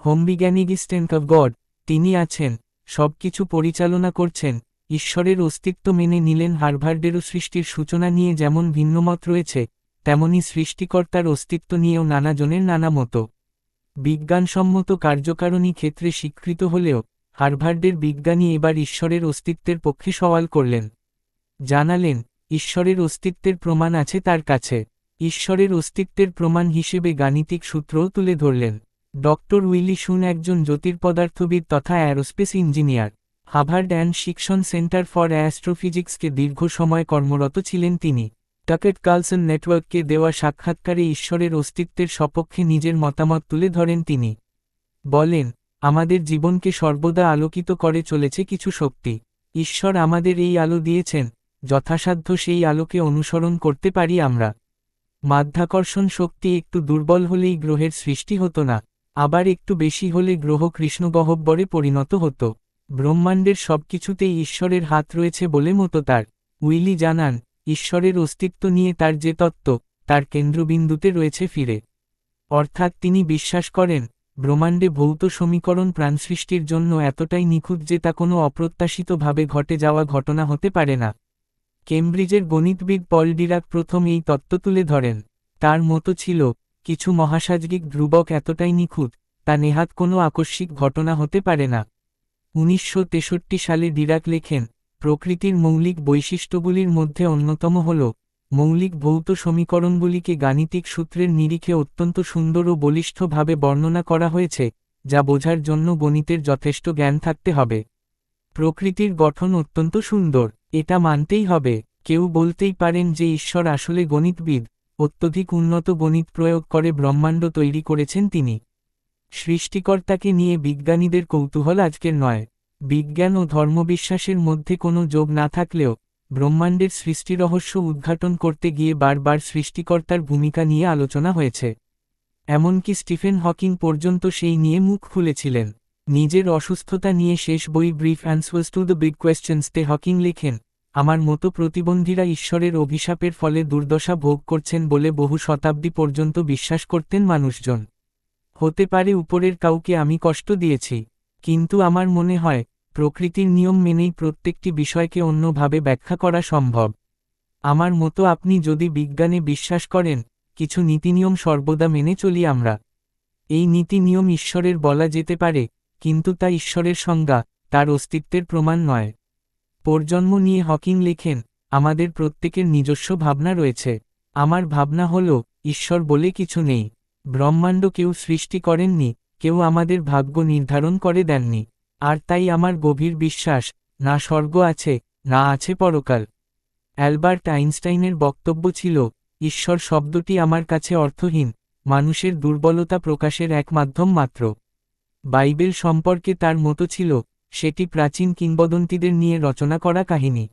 হোমবিজ্ঞানিক of god, তিনি আছেন, সবকিছু পরিচালনা করছেন। ঈশ্বরের অস্তিত্ব মেনে নিলেন। হার্ভার্ডেরও সৃষ্টির সূচনা নিয়ে যেমন ভিন্নমত রয়েছে, তেমনি সৃষ্টিকর্তার অস্তিত্ব নিয়েও নানাজনের নানা মত। বিজ্ঞানসম্মত কার্যকারণী ক্ষেত্রে স্বীকৃত হলেও হার্ভার্ডের বিজ্ঞানী এবার ঈশ্বরের অস্তিত্বের পক্ষে সওয়াল করলেন। জানালেন, ঈশ্বরের অস্তিত্বের প্রমাণ আছে তার কাছে। ঈশ্বরের অস্তিত্বের প্রমাণ হিসেবে গাণিতিক সূত্রও তুলে ধরলেন। ডক্টর উইলি শুন একজন জ্যোতির্পদার্থবিদ তথা অ্যারোস্পেস ইঞ্জিনিয়ার। হার্ভার্ড অ্যান্ড শিক্ষণ সেন্টার ফর অ্যাস্ট্রোফিজিক্সকে দীর্ঘ সময় কর্মরত ছিলেন তিনি। টাকের কার্লসন নেটওয়ার্ককে দেওয়া সাক্ষাৎকারে ঈশ্বরের অস্তিত্বের সপক্ষে নিজের মতামত তুলে ধরেন তিনি। বলেন, আমাদের জীবনকে সর্বদা আলোকিত করে চলেছে কিছু শক্তি। ঈশ্বর আমাদের এই আলো দিয়েছেন, যথাসাধ্য সেই আলোকে অনুসরণ করতে পারি আমরা। মাধ্যাকর্ষণ শক্তি একটু দুর্বল হলেই গ্রহের সৃষ্টি হতো না, আবার একটু বেশি হলে গ্রহ কৃষ্ণগহ্বরে পরিণত হতো। ব্রহ্মাণ্ডের সবকিছুতেই ঈশ্বরের হাত রয়েছে বলে মতো তার। উইলি জানান, ঈশ্বরের অস্তিত্ব নিয়ে তার যে তত্ত্ব, তার কেন্দ্রবিন্দুতে রয়েছে ফিরে। অর্থাৎ তিনি বিশ্বাস করেন, ব্রহ্মাণ্ডে ভৌত সমীকরণ প্রাণসৃষ্টির জন্য এতটাই নিখুঁত যে তা কোনো অপ্রত্যাশিতভাবে ঘটে যাওয়া ঘটনা হতে পারে না। কেমব্রিজের গণিতবিদ পল ডিরাক প্রথম এই তত্ত্ব তুলে ধরেন। তার মতো ছিল, কিছু মহাসাজরিক ধ্রুবক এতটাই নিখুঁত, তা নেহাত কোনো আকস্মিক ঘটনা হতে পারে না। 1963 সালে ডিরাক লেখেন, প্রকৃতির মৌলিক বৈশিষ্ট্যগুলির মধ্যে অন্যতম হল, মৌলিক ভৌত সমীকরণগুলিকে গাণিতিক সূত্রের নিরিখে অত্যন্ত সুন্দর ও বলিষ্ঠভাবে বর্ণনা করা হয়েছে, যা বোঝার জন্য গণিতের যথেষ্ট জ্ঞান থাকতে হবে। প্রকৃতির গঠন অত্যন্ত সুন্দর, এটা মানতেই হবে। কেউ বলতেই পারেন যে ঈশ্বর আসলে গণিতবিদ, অত্যধিক উন্নত গণিত প্রয়োগ করে ব্রহ্মাণ্ড তৈরি করেছেন তিনি। সৃষ্টিকর্তাকে নিয়ে বিজ্ঞানীদের কৌতূহল আজকের নয়। বিজ্ঞান ও ধর্মবিশ্বাসের মধ্যে কোনো যোগ না থাকলেও ব্রহ্মাণ্ডের সৃষ্টিরহস্য উদ্ঘাটন করতে গিয়ে বারবার সৃষ্টিকর্তার ভূমিকা নিয়ে আলোচনা হয়েছে। এমনকি স্টিফেন হকিং পর্যন্ত সেই নিয়ে মুখ খুলেছিলেন। নিজের অসুস্থতা নিয়ে শেষ বই brief answers to the big কোয়েশ্চেন্সতে হকিং লেখেন, আমার মতো প্রতিবন্ধীরা ঈশ্বরের অভিশাপের ফলে দুর্দশা ভোগ করছেন বলে বহু শতাব্দী পর্যন্ত বিশ্বাস করতেন মানুষজন। হতে পারে উপরের কাউকে আমি কষ্ট দিয়েছি, কিন্তু আমার মনে হয়, প্রকৃতির নিয়ম মেনেই প্রত্যেকটি বিষয়কে অন্যভাবে ব্যাখ্যা করা সম্ভব। আমার মতো আপনি যদি বিজ্ঞানে বিশ্বাস করেন, কিছু নীতিনিয়ম সর্বদা মেনে চলি আমরা। এই নীতিনিয়ম ঈশ্বরের বলা যেতে পারে, কিন্তু তা ঈশ্বরের সংজ্ঞা, তার অস্তিত্বের প্রমাণ নয়। পরজন্ম নিয়ে হকিং লেখেন, আমাদের প্রত্যেকের নিজস্ব ভাবনা রয়েছে। আমার ভাবনা হল, ঈশ্বর বলে কিছু নেই। ব্রহ্মাণ্ড কেউ সৃষ্টি করেননি, কেউ আমাদের ভাগ্য নির্ধারণ করে দেননি। আর তাই আমার গভীর বিশ্বাস, না স্বর্গ আছে, না আছে পরকাল। অ্যালবার্ট আইনস্টাইনের বক্তব্য ছিল, ঈশ্বর শব্দটি আমার কাছে অর্থহীন, মানুষের দুর্বলতা প্রকাশের এক মাধ্যম মাত্র। বাইবেল সম্পর্কে তার মতো ছিল, সেটি প্রাচীন কিংবদন্তিদের নিয়ে রচনা করা কাহিনী।